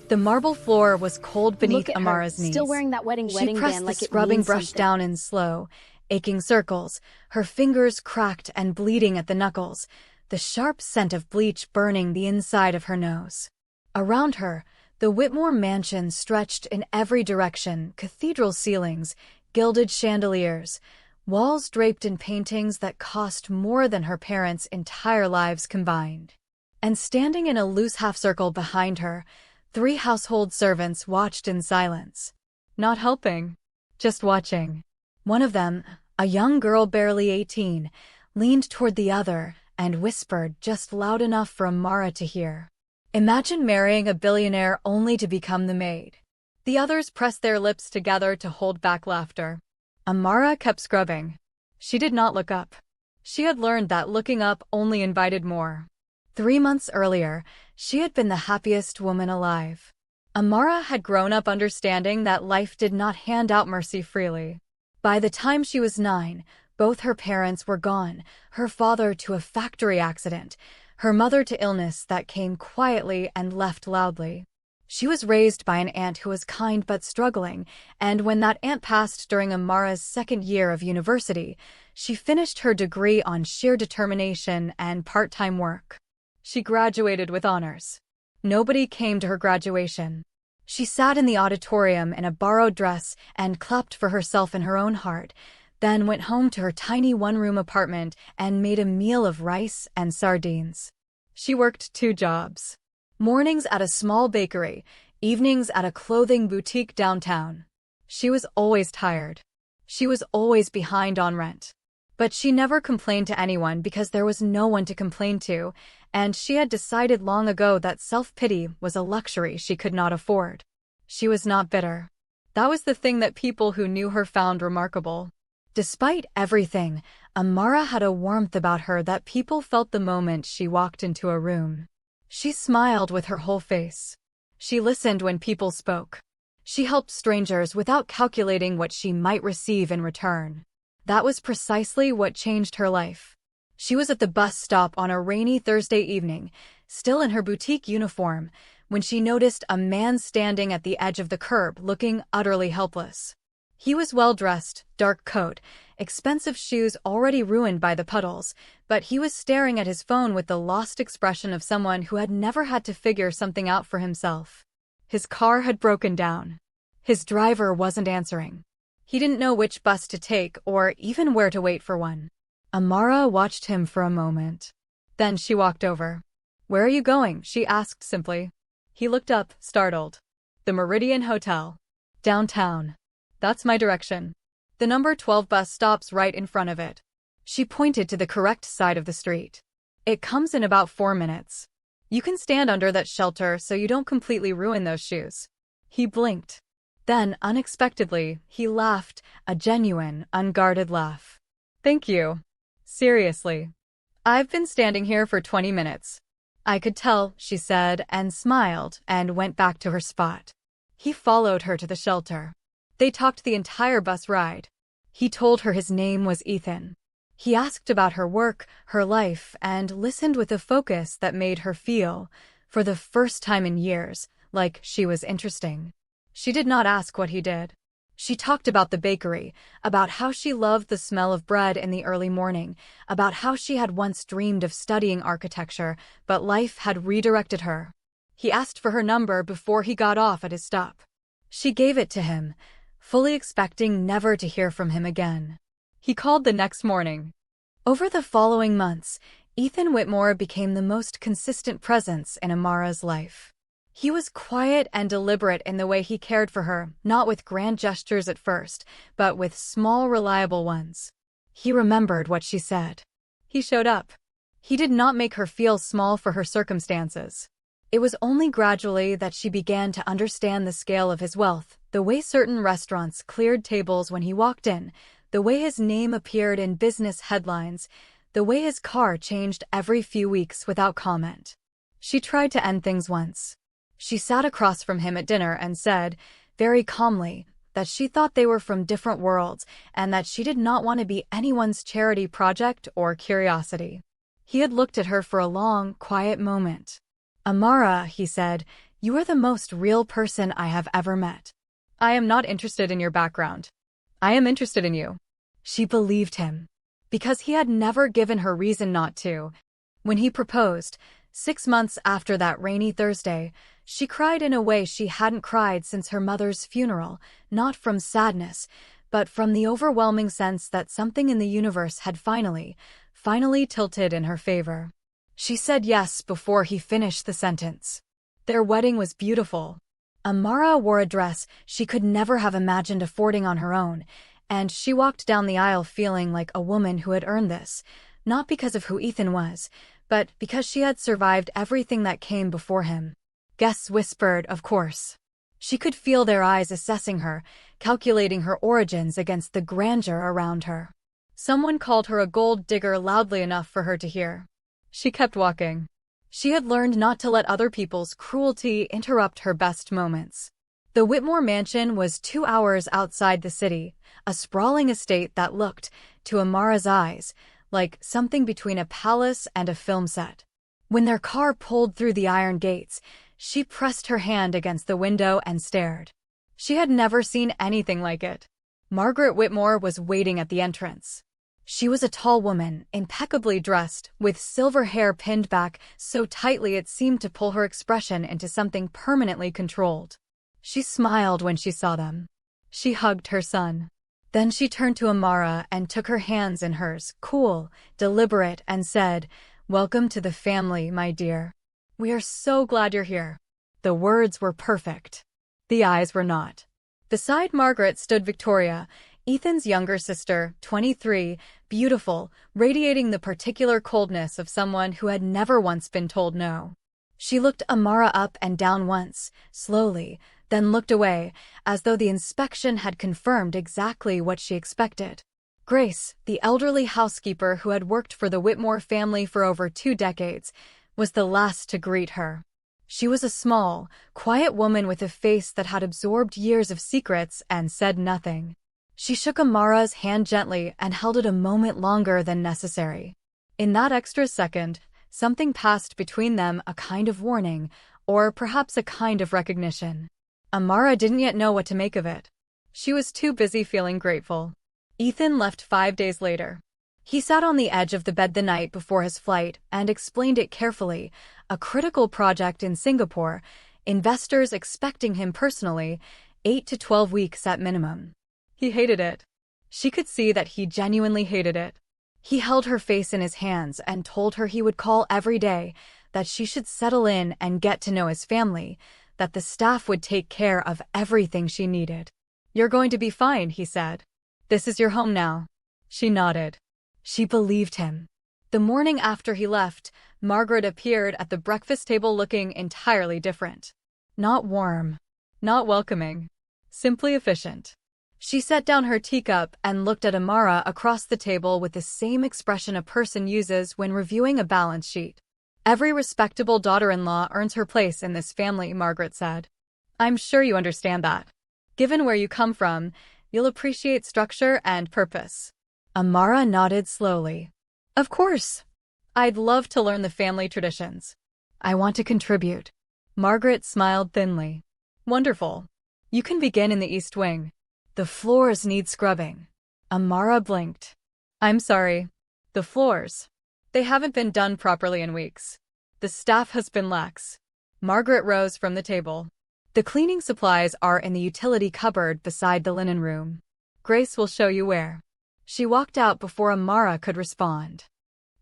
The marble floor was cold beneath Look at her, Amara's knees. still wearing that wedding She pressed band the like it scrubbing means brush something. down in slow, aching circles, her fingers cracked and bleeding at the knuckles, the sharp scent of bleach burning the inside of her nose. Around her, the Whitmore mansion stretched in every direction, cathedral ceilings, gilded chandeliers, walls draped in paintings that cost more than her parents' entire lives combined. And standing in a loose half-circle behind her, 3 household servants watched in silence. Not helping, just watching. One of them, a young girl barely 18, leaned toward the other and whispered just loud enough for Amara to hear. "Imagine marrying a billionaire only to become the maid." The others pressed their lips together to hold back laughter. Amara kept scrubbing. She did not look up. She had learned that looking up only invited more. 3 months earlier, she had been the happiest woman alive. Amara had grown up understanding that life did not hand out mercy freely. By the time she was 9, both her parents were gone, her father to a factory accident, her mother to illness that came quietly and left loudly. She was raised by an aunt who was kind but struggling, and when that aunt passed during Amara's 2nd year of university, she finished her degree on sheer determination and part-time work. She graduated with honors. Nobody came to her graduation. She sat in the auditorium in a borrowed dress and clapped for herself in her own heart, then went home to her tiny one-room apartment and made a meal of rice and sardines. She worked 2 jobs. Mornings at a small bakery, evenings at a clothing boutique downtown. She was always tired. She was always behind on rent. But she never complained to anyone because there was no one to complain to, and she had decided long ago that self-pity was a luxury she could not afford. She was not bitter. That was the thing that people who knew her found remarkable. Despite everything, Amara had a warmth about her that people felt the moment she walked into a room. She smiled with her whole face. She listened when people spoke. She helped strangers without calculating what she might receive in return. That was precisely what changed her life. She was at the bus stop on a rainy Thursday evening, still in her boutique uniform, when she noticed a man standing at the edge of the curb looking utterly helpless. He was well-dressed, dark coat, expensive shoes already ruined by the puddles, but he was staring at his phone with the lost expression of someone who had never had to figure something out for himself. His car had broken down. His driver wasn't answering. He didn't know which bus to take or even where to wait for one. Amara watched him for a moment. Then she walked over. "Where are you going?" she asked simply. He looked up, startled. "The Meridian Hotel. Downtown. That's my direction. The number 12 bus stops right in front of it." She pointed to the correct side of the street. "It comes in about 4 minutes. You can stand under that shelter so you don't completely ruin those shoes." He blinked. Then, unexpectedly, he laughed, a genuine, unguarded laugh. "Thank you. Seriously. I've been standing here for 20 minutes. "I could tell," she said, and smiled, and went back to her spot. He followed her to the shelter. They talked the entire bus ride. He told her his name was Ethan. He asked about her work, her life, and listened with a focus that made her feel, for the first time in years, like she was interesting. She did not ask what he did. She talked about the bakery, about how she loved the smell of bread in the early morning, about how she had once dreamed of studying architecture, but life had redirected her. He asked for her number before he got off at his stop. She gave it to him, fully expecting never to hear from him again. He called the next morning. Over the following months, Ethan Whitmore became the most consistent presence in Amara's life. He was quiet and deliberate in the way he cared for her, not with grand gestures at first, but with small, reliable ones. He remembered what she said. He showed up. He did not make her feel small for her circumstances. It was only gradually that she began to understand the scale of his wealth, the way certain restaurants cleared tables when he walked in, the way his name appeared in business headlines, the way his car changed every few weeks without comment. She tried to end things once. She sat across from him at dinner and said, very calmly, that she thought they were from different worlds and that she did not want to be anyone's charity project or curiosity. He had looked at her for a long, quiet moment. "Amara," he said, You are the most real person I have ever met. I am not interested in your background. I am interested in you. She believed him. Because he had never given her reason not to. When he proposed, 6 months after that rainy Thursday, she cried in a way she hadn't cried since her mother's funeral, not from sadness, but from the overwhelming sense that something in the universe had finally tilted in her favor. She said yes before he finished the sentence. Their wedding was beautiful. Amara wore a dress she could never have imagined affording on her own, and she walked down the aisle feeling like a woman who had earned this, not because of who Ethan was, but because she had survived everything that came before him. Guests whispered, of course. She could feel their eyes assessing her, calculating her origins against the grandeur around her. Someone called her a gold digger loudly enough for her to hear. She kept walking. She had learned not to let other people's cruelty interrupt her best moments. The Whitmore mansion was 2 hours outside the city, a sprawling estate that looked, to Amara's eyes, like something between a palace and a film set. When their car pulled through the iron gates, she pressed her hand against the window and stared. She had never seen anything like it. Margaret Whitmore was waiting at the entrance. She was a tall woman, impeccably dressed, with silver hair pinned back so tightly it seemed to pull her expression into something permanently controlled. She smiled when she saw them. She hugged her son. Then she turned to Amara and took her hands in hers, cool, deliberate, and said, "Welcome to the family, my dear. We are so glad you're here." The words were perfect. The eyes were not. Beside Margaret stood Victoria, Ethan's younger sister, 23, beautiful, radiating the particular coldness of someone who had never once been told no. She looked Amara up and down once, slowly, then looked away, as though the inspection had confirmed exactly what she expected. Grace, the elderly housekeeper who had worked for the Whitmore family for over 2 decades, was the last to greet her. She was a small, quiet woman with a face that had absorbed years of secrets and said nothing. She shook Amara's hand gently and held it a moment longer than necessary. In that extra second, something passed between them, a kind of warning, or perhaps a kind of recognition. Amara didn't yet know what to make of it. She was too busy feeling grateful. Ethan left 5 days later. He sat on the edge of the bed the night before his flight and explained it carefully, a critical project in Singapore, investors expecting him personally, 8 to 12 weeks at minimum. He hated it. She could see that he genuinely hated it. He held her face in his hands and told her he would call every day, that she should settle in and get to know his family, that the staff would take care of everything she needed. "You're going to be fine," he said. "This is your home now." She nodded. She believed him. The morning after he left, Margaret appeared at the breakfast table looking entirely different. Not warm. Not welcoming. Simply efficient. She set down her teacup and looked at Amara across the table with the same expression a person uses when reviewing a balance sheet. "Every respectable daughter-in-law earns her place in this family," Margaret said. "I'm sure you understand that. Given where you come from, you'll appreciate structure and purpose." Amara nodded slowly. "Of course. I'd love to learn the family traditions. I want to contribute." Margaret smiled thinly. "Wonderful. You can begin in the East Wing. The floors need scrubbing." Amara blinked. "I'm sorry. The floors. They haven't been done properly in weeks. The staff has been lax." Margaret rose from the table. "The cleaning supplies are in the utility cupboard beside the linen room. Grace will show you where." She walked out before Amara could respond.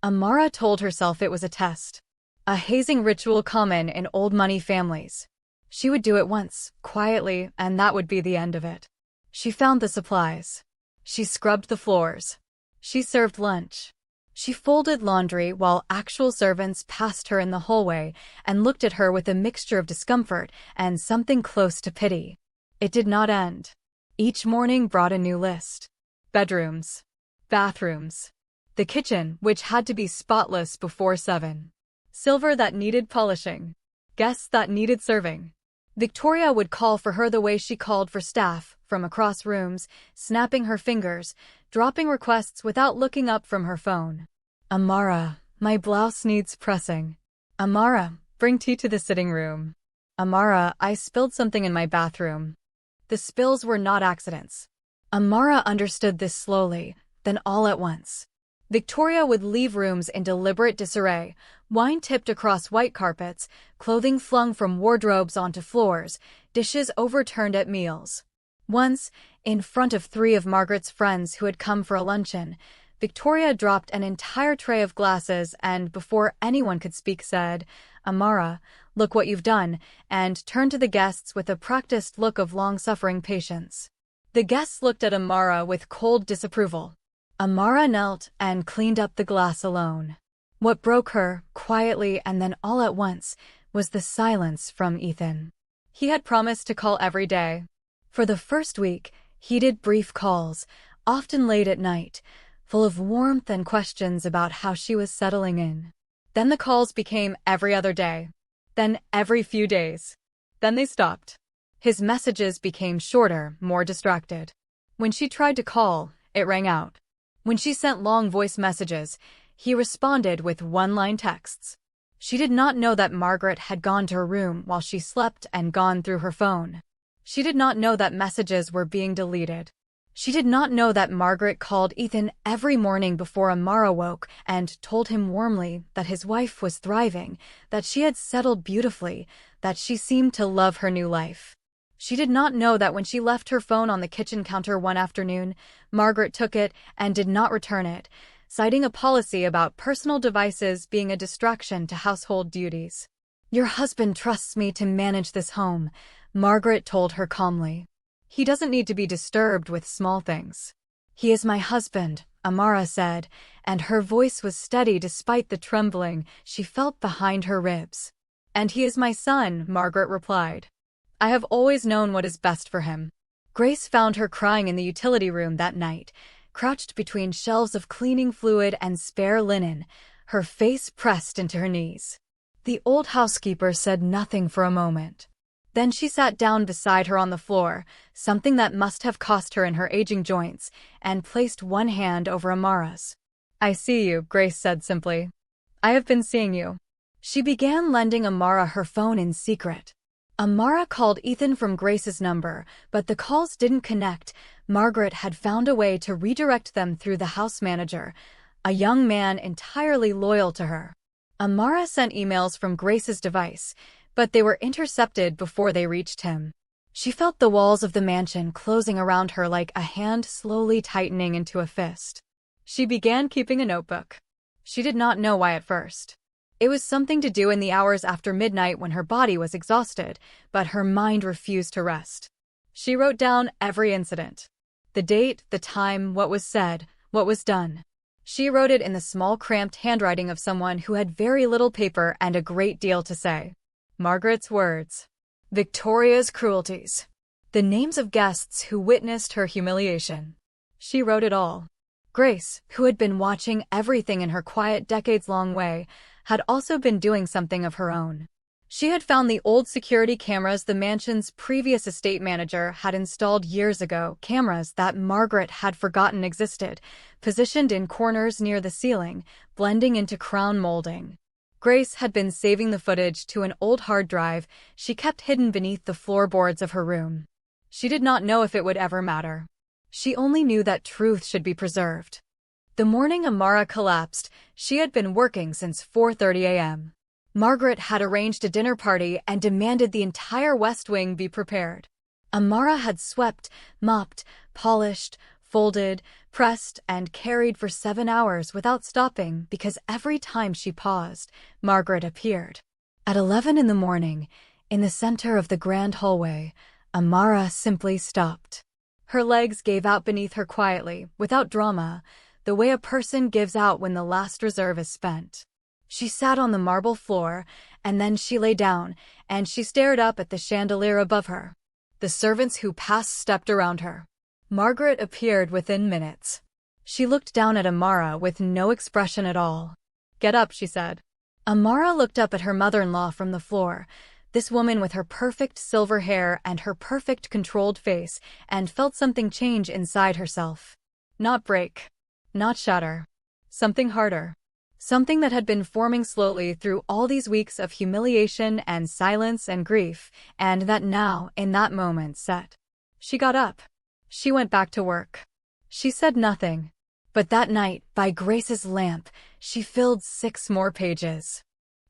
Amara told herself it was a test. A hazing ritual common in old money families. She would do it once, quietly, and that would be the end of it. She found the supplies. She scrubbed the floors. She served lunch. She folded laundry while actual servants passed her in the hallway and looked at her with a mixture of discomfort and something close to pity. It did not end. Each morning brought a new list. Bedrooms. Bathrooms. The kitchen, which had to be spotless before 7. Silver that needed polishing. Guests that needed serving. Victoria would call for her the way she called for staff, from across rooms, snapping her fingers, dropping requests without looking up from her phone. "Amara, my blouse needs pressing." "Amara, bring tea to the sitting room." Amara, I spilled something in my bathroom. The spills were not accidents. Amara understood this slowly, then all at once. Victoria would leave rooms in deliberate disarray, wine tipped across white carpets, clothing flung from wardrobes onto floors, dishes overturned at meals. Once, in front of 3 of Margaret's friends who had come for a luncheon, Victoria dropped an entire tray of glasses and, before anyone could speak, said, "Amara, look what you've done," and turned to the guests with a practiced look of long-suffering patience. The guests looked at Amara with cold disapproval. Amara knelt and cleaned up the glass alone. What broke her, quietly and then all at once, was the silence from Ethan. He had promised to call every day. For the first week, he did brief calls, often late at night, full of warmth and questions about how she was settling in. Then the calls became every other day. Then every few days. Then they stopped. His messages became shorter, more distracted. When she tried to call, it rang out. When she sent long voice messages, he responded with one-line texts. She did not know that Margaret had gone to her room while she slept and gone through her phone. She did not know that messages were being deleted. She did not know that Margaret called Ethan every morning before Amara woke and told him warmly that his wife was thriving, that she had settled beautifully, that she seemed to love her new life. She did not know that when she left her phone on the kitchen counter one afternoon, Margaret took it and did not return it, citing a policy about personal devices being a distraction to household duties. "Your husband trusts me to manage this home," Margaret told her calmly. "He doesn't need to be disturbed with small things." "He is my husband," Amara said, and her voice was steady despite the trembling she felt behind her ribs. "And he is my son," Margaret replied. "I have always known what is best for him." Grace found her crying in the utility room that night, crouched between shelves of cleaning fluid and spare linen, her face pressed into her knees. The old housekeeper said nothing for a moment. Then she sat down beside her on the floor, something that must have cost her in her aging joints, and placed one hand over Amara's. "I see you," Grace said simply. "I have been seeing you." She began lending Amara her phone in secret. Amara called Ethan from Grace's number, but the calls didn't connect. Margaret had found a way to redirect them through the house manager, a young man entirely loyal to her. Amara sent emails from Grace's device, but they were intercepted before they reached him. She felt the walls of the mansion closing around her like a hand slowly tightening into a fist. She began keeping a notebook. She did not know why at first. It was something to do in the hours after midnight when her body was exhausted, but her mind refused to rest. She wrote down every incident. The date, the time, what was said, what was done. She wrote it in the small cramped handwriting of someone who had very little paper and a great deal to say. Margaret's words. Victoria's cruelties. The names of guests who witnessed her humiliation. She wrote it all. Grace, who had been watching everything in her quiet decades-long way, had also been doing something of her own. She had found the old security cameras the mansion's previous estate manager had installed years ago, cameras that Margaret had forgotten existed, positioned in corners near the ceiling, blending into crown molding. Grace had been saving the footage to an old hard drive she kept hidden beneath the floorboards of her room. She did not know if it would ever matter. She only knew that truth should be preserved. The morning Amara collapsed, she had been working since 4:30 a.m. Margaret had arranged a dinner party and demanded the entire West Wing be prepared. Amara had swept, mopped, polished, folded, pressed, and carried for 7 hours without stopping because every time she paused, Margaret appeared. At 11 in the morning, in the center of the grand hallway, Amara simply stopped. Her legs gave out beneath her quietly, without drama, the way a person gives out when the last reserve is spent. She sat on the marble floor, and then she lay down, and she stared up at the chandelier above her. The servants who passed stepped around her. Margaret appeared within minutes. She looked down at Amara with no expression at all. "Get up," she said. Amara looked up at her mother-in-law from the floor, this woman with her perfect silver hair and her perfect controlled face, and felt something change inside herself. Not break. Not shatter. Something harder. something that had been forming slowly through all these weeks of humiliation and silence and grief, and that now, in that moment, set. She got up. She went back to work. She said nothing. But that night, by Grace's lamp, she filled 6 more pages.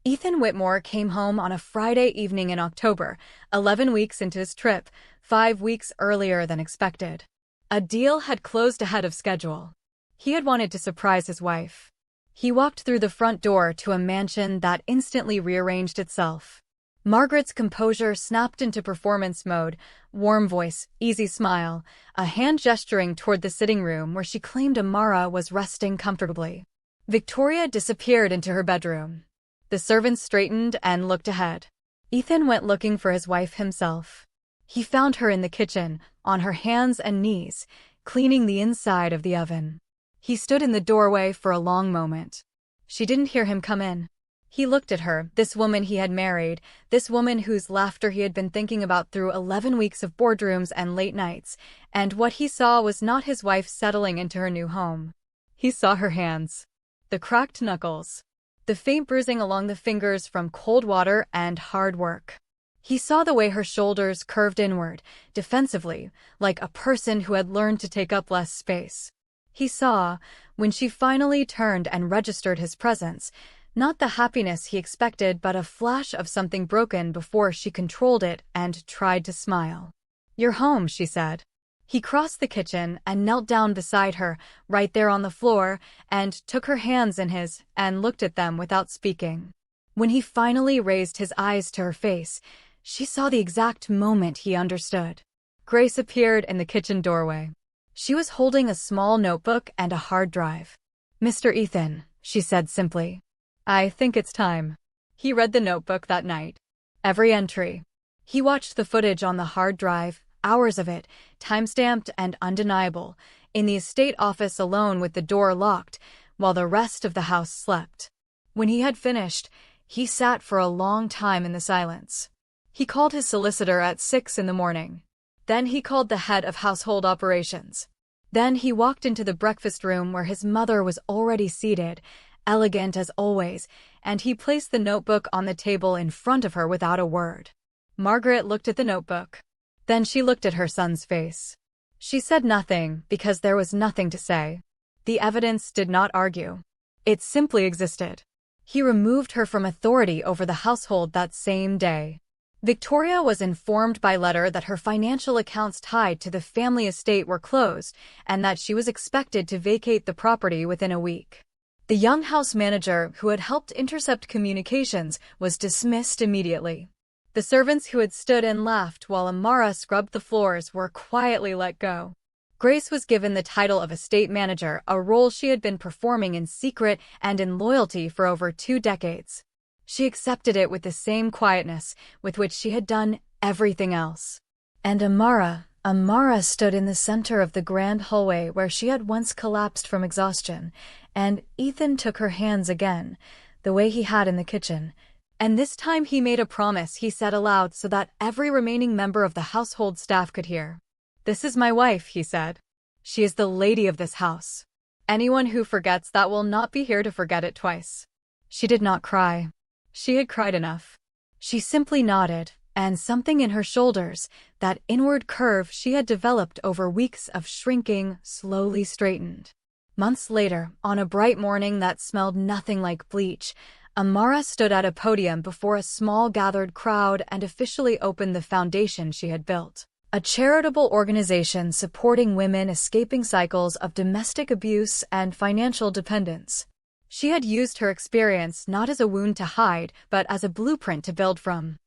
Ethan Whitmore came home on a Friday evening in October, 11 weeks into his trip, 5 weeks earlier than expected. A deal had closed ahead of schedule. He had wanted to surprise his wife. He walked through the front door to a mansion that instantly rearranged itself. Margaret's composure snapped into performance mode, warm voice, easy smile, a hand gesturing toward the sitting room where she claimed Amara was resting comfortably. Victoria disappeared into her bedroom. The servants straightened and looked ahead. Ethan went looking for his wife himself. He found her in the kitchen, on her hands and knees, cleaning the inside of the oven. He stood in the doorway for a long moment. She didn't hear him come in. He looked at her, this woman he had married, this woman whose laughter he had been thinking about through 11 weeks of boardrooms and late nights, and what he saw was not his wife settling into her new home. He saw her hands. The cracked knuckles. The faint bruising along the fingers from cold water and hard work. He saw the way her shoulders curved inward, defensively, like a person who had learned to take up less space. He saw, when she finally turned and registered his presence, not the happiness he expected but a flash of something broken before she controlled it and tried to smile. "You're home," she said. He crossed the kitchen and knelt down beside her, right there on the floor, and took her hands in his and looked at them without speaking. When he finally raised his eyes to her face, she saw the exact moment he understood. Grace appeared in the kitchen doorway. She was holding a small notebook and a hard drive. "Mr. Ethan," she said simply. "I think it's time." He read the notebook that night. Every entry. He watched the footage on the hard drive, hours of it, time-stamped and undeniable, in the estate office alone with the door locked, while the rest of the house slept. When he had finished, he sat for a long time in the silence. He called his solicitor at 6 in the morning. Then he called the head of household operations. Then he walked into the breakfast room where his mother was already seated, elegant as always, and he placed the notebook on the table in front of her without a word. Margaret looked at the notebook. Then she looked at her son's face. She said nothing because there was nothing to say. The evidence did not argue. It simply existed. He removed her from authority over the household that same day. Victoria was informed by letter that her financial accounts tied to the family estate were closed and that she was expected to vacate the property within a week. The young house manager who had helped intercept communications was dismissed immediately. The servants who had stood and laughed while Amara scrubbed the floors were quietly let go. Grace was given the title of estate manager, a role she had been performing in secret and in loyalty for over 2 decades. She accepted it with the same quietness with which she had done everything else. And Amara stood in the center of the grand hallway where she had once collapsed from exhaustion, and Ethan took her hands again, the way he had in the kitchen. And this time he made a promise he said aloud so that every remaining member of the household staff could hear. "This is my wife," he said. "She is the lady of this house. Anyone who forgets that will not be here to forget it twice." She did not cry. She had cried enough. She simply nodded, and something in her shoulders, that inward curve she had developed over weeks of shrinking, slowly straightened. Months later, on a bright morning that smelled nothing like bleach, Amara stood at a podium before a small gathered crowd and officially opened the foundation she had built. A charitable organization supporting women escaping cycles of domestic abuse and financial dependence. She had used her experience not as a wound to hide, but as a blueprint to build from.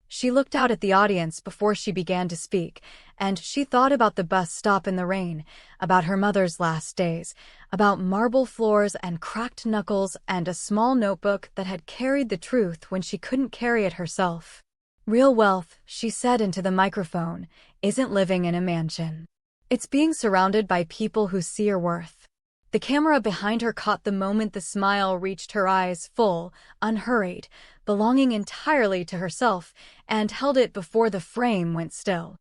She looked out at the audience before she began to speak, and she thought about the bus stop in the rain, about her mother's last days, about marble floors and cracked knuckles and a small notebook that had carried the truth when she couldn't carry it herself. "Real wealth," she said into the microphone, "isn't living in a mansion. It's being surrounded by people who see your worth." The camera behind her caught the moment the smile reached her eyes, full, unhurried, belonging entirely to herself, and held it before the frame went still.